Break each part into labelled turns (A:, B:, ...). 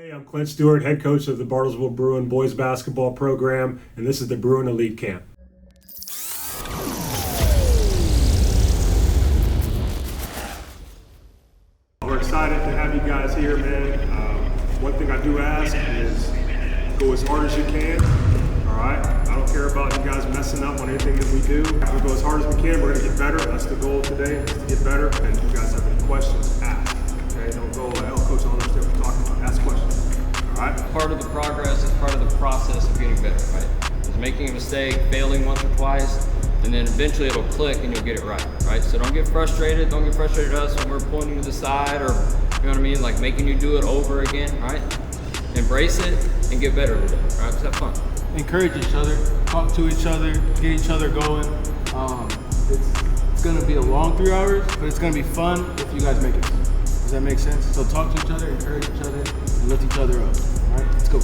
A: Hey, I'm Clent Stewart, head coach of the Bartlesville Bruin boys basketball program, and this is the Bruin Elite Camp. We're excited to have you guys here, man. One thing I do ask is go as hard as you can, all right? I don't care about you guys messing up on anything that we do. We'll go as hard as we can. We're going to get better. That's the goal today, is to get better. And if you guys have any questions, ask. Okay, don't go, oh, coach, I don't understand what you're talking about. Ask questions, all right?
B: Part of the progress is part of the process of getting better, right? It's making a mistake, failing once or twice, and then eventually it'll click and you'll get it right? So don't get frustrated. Don't get frustrated at us when we're pointing to the side or, you know what I mean, like making you do it over again, right? Embrace it and get better with it, right? Just have fun.
C: Encourage each other, talk to each other, get each other going. It's gonna be a long 3 hours, but it's gonna be fun if you guys make it. Does that make sense? So talk to each other, encourage each other, and lift each other up. All right, let's go.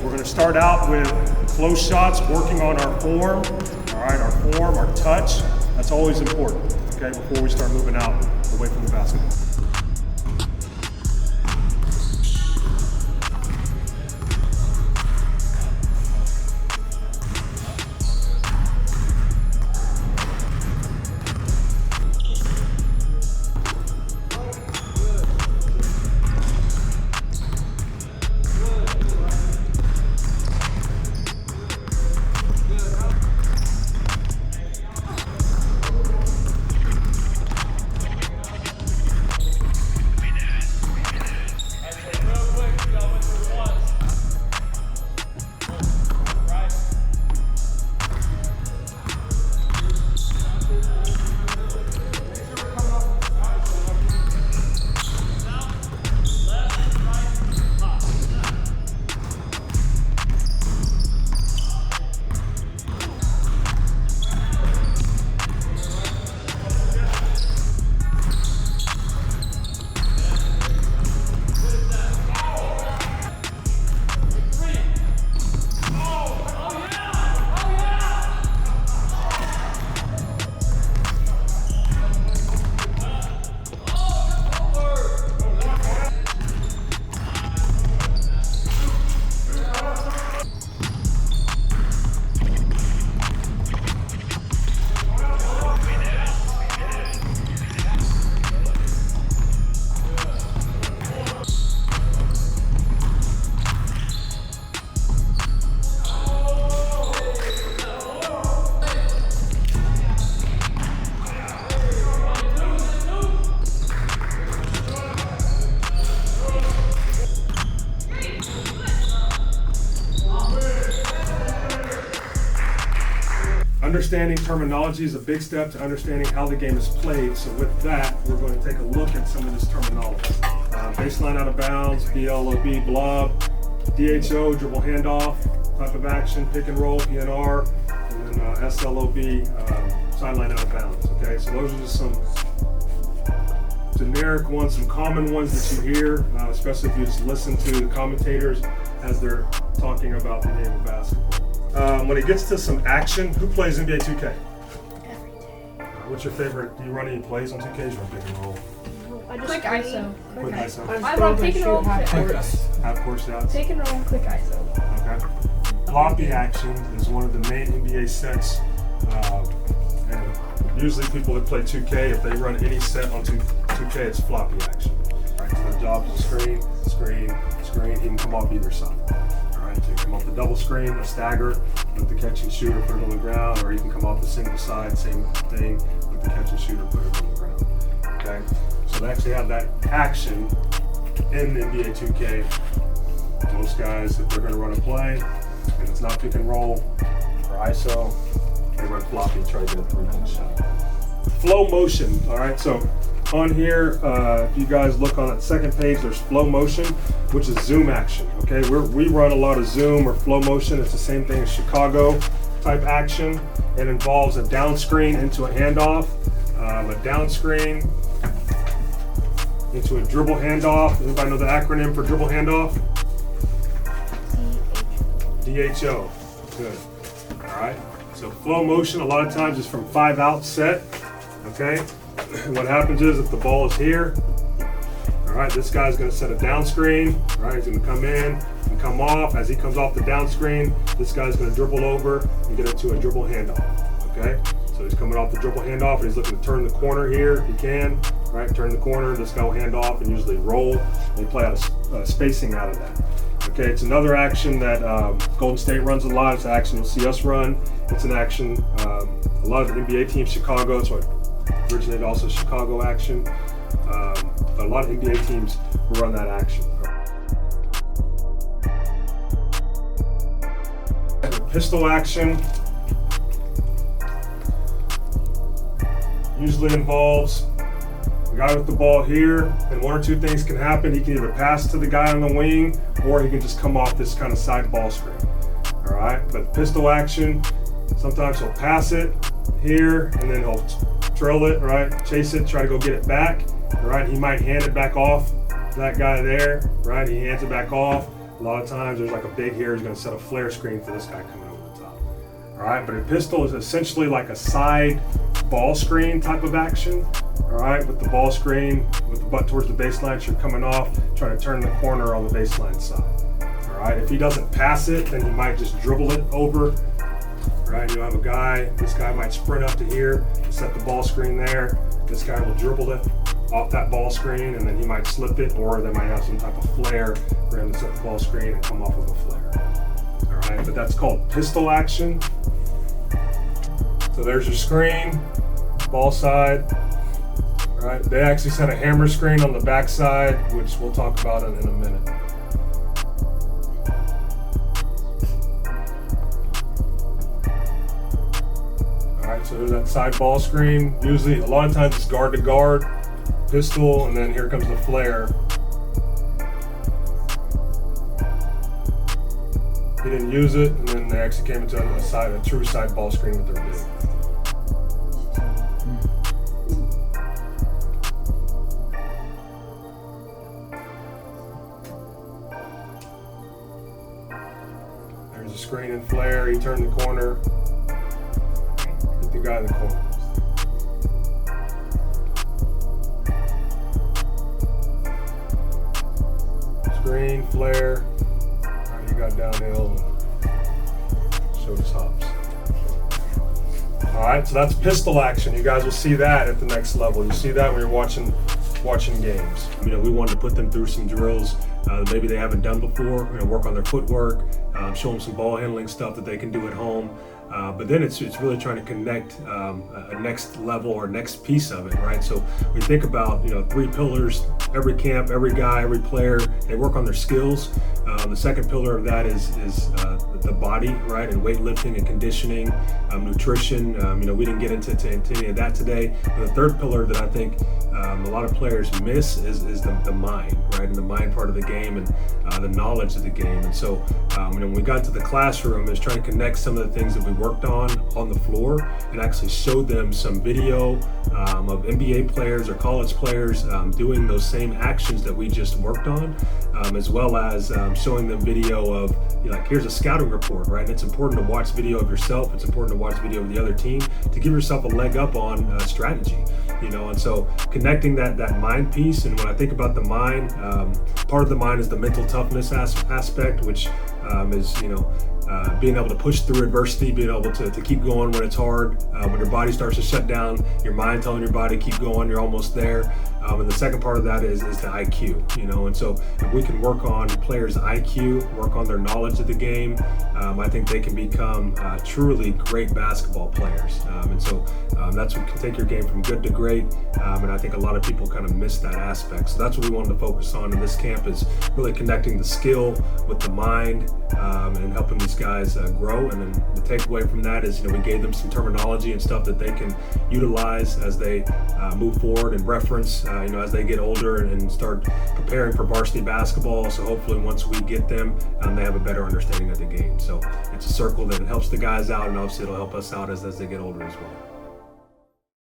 A: We're going to start out with close shots, working on our form, all right, our form, our touch. That's always important, okay, before we start moving out away from the basketball. Understanding terminology is a big step to understanding how the game is played. So with that, we're going to take a look at some of this terminology. Baseline out of bounds, BLOB, blob, DHO, dribble handoff, type of action, pick and roll, PNR, and then SLOB, sideline out of bounds. Okay, so those are just some generic ones, some common ones that you hear, especially if you just listen to the commentators as they're talking about the game of basketball. When it gets to some action, who plays NBA 2K?
D: Every day.
A: What's your favorite? Do you run any plays on 2Ks or pick and roll?
D: I just
E: Quick ISO.
A: Quick ISO.
D: I run pick and roll, quick
A: Half court shots.
D: pick and roll, quick ISO.
A: Okay. Floppy action is one of the main NBA sets, and usually people that play 2K, if they run any set on 2K, it's floppy action. Right, so the job is screen, screen, screen. He can come off either side. All right, so you come off the double screen, a stagger, with the catch and shooter, put it on the ground, or you can come off the single side, same thing, with the catch and shooter, put it on the ground. Okay, so So they actually have that action in the NBA 2K. Most guys, if they're going to run a play and it's not pick and roll or ISO, they run floppy, try to get a three-point shot. Flow motion, all right, so on here, if you guys look on that second page, there's flow motion, which is zoom action, okay? We run a lot of zoom or flow motion. It's the same thing as Chicago type action. It involves a down screen into a handoff, a down screen into a dribble handoff. Anybody know the acronym for dribble handoff? DHO, good, all right? So flow motion a lot of times is from 5 out set, okay? And what happens is if the ball is here, all right, this guy's gonna set a down screen, all right? He's gonna come in and come off. As he comes off the down screen, this guy's gonna dribble over and get into a dribble handoff, okay? So he's coming off the dribble handoff and he's looking to turn the corner here if he can, right? Turn the corner, this guy will hand off and usually roll. And they play out of spacing out of that. Okay, it's another action that Golden State runs a lot. It's an action you'll see us run. It's an action, a lot of the NBA teams, Chicago, that's what originated also Chicago action. But a lot of NBA teams will run that action. The pistol action usually involves the guy with the ball here, and one or two things can happen. He can either pass to the guy on the wing, or he can just come off this kind of side ball screen. All right, but pistol action, sometimes he'll pass it here, and then he'll trail it, right? Chase it, try to go get it back, all right? He might hand it back off to that guy there, right? He hands it back off. A lot of times there's like a big here, he's gonna set a flare screen for this guy coming over the top. All right, but a pistol is essentially like a side ball screen type of action. All right, with the ball screen, with the butt towards the baseline, so you're coming off, trying to turn the corner on the baseline side. All right, if he doesn't pass it, then he might just dribble it over. All right, you'll have a guy, this guy might sprint up to here, set the ball screen there. This guy will dribble it off that ball screen, and then he might slip it, or they might have some type of flare for him to set the ball screen and come off with a flare. All right, but that's called pistol action. So there's your screen, ball side. All right, they actually set a hammer screen on the back side, which we'll talk about in a minute. All right, so there's that side ball screen. Usually, a lot of times it's guard to guard, pistol, and then here comes the flare. He didn't use it, and then they actually came into a true side ball screen with their big. There's a screen and flare. He turned the corner, hit the guy in the corner. Screen, flare. He got downhill and showed his hops. All right, so that's pistol action. You guys will see that at the next level. You see that when you're watching games. You know, we wanted to put them through some drills maybe they haven't done before. You know, work on their footwork, show them some ball handling stuff that they can do at home. But then it's really trying to connect a next level or next piece of it, right? So we think about, you know, 3 pillars. Every camp, every guy, every player, they work on their skills. The second pillar of that is the body, right? And weightlifting and conditioning, nutrition. You know, we didn't get into any of that today. And the third pillar that I think a lot of players miss is the mind, right? And the mind part of the game and the knowledge of the game. And so, you know, when we got to the classroom, is trying to connect some of the things that we worked on the floor and actually show them some video of NBA players or college players doing those same actions that we just worked on, as well as showing them video of, you know, like, here's a scouting report, right? And it's important to watch video of yourself. It's important to watch video of the other team to give yourself a leg up on strategy, you know. And so connecting that mind piece. And when I think about the mind, part of the mind is the mental toughness aspect, which is, you know, being able to push through adversity, being able to keep going when it's hard. When your body starts to shut down, your mind telling your body keep going, you're almost there. And the second part of that is the IQ, you know. And so if we can work on players' IQ, work on their knowledge of the game, I think they can become truly great basketball players. And so that's what can take your game from good to great. And I think a lot of people kind of miss that aspect. So that's what we wanted to focus on in this camp, is really connecting the skill with the mind, and helping these guys grow. And then the takeaway from that is, we gave them some terminology and stuff that they can utilize as they move forward and reference, as they get older and start preparing for varsity basketball. So hopefully once we get them, they have a better understanding of the game. So it's a circle that helps the guys out, and obviously it'll help us out as they get older as well.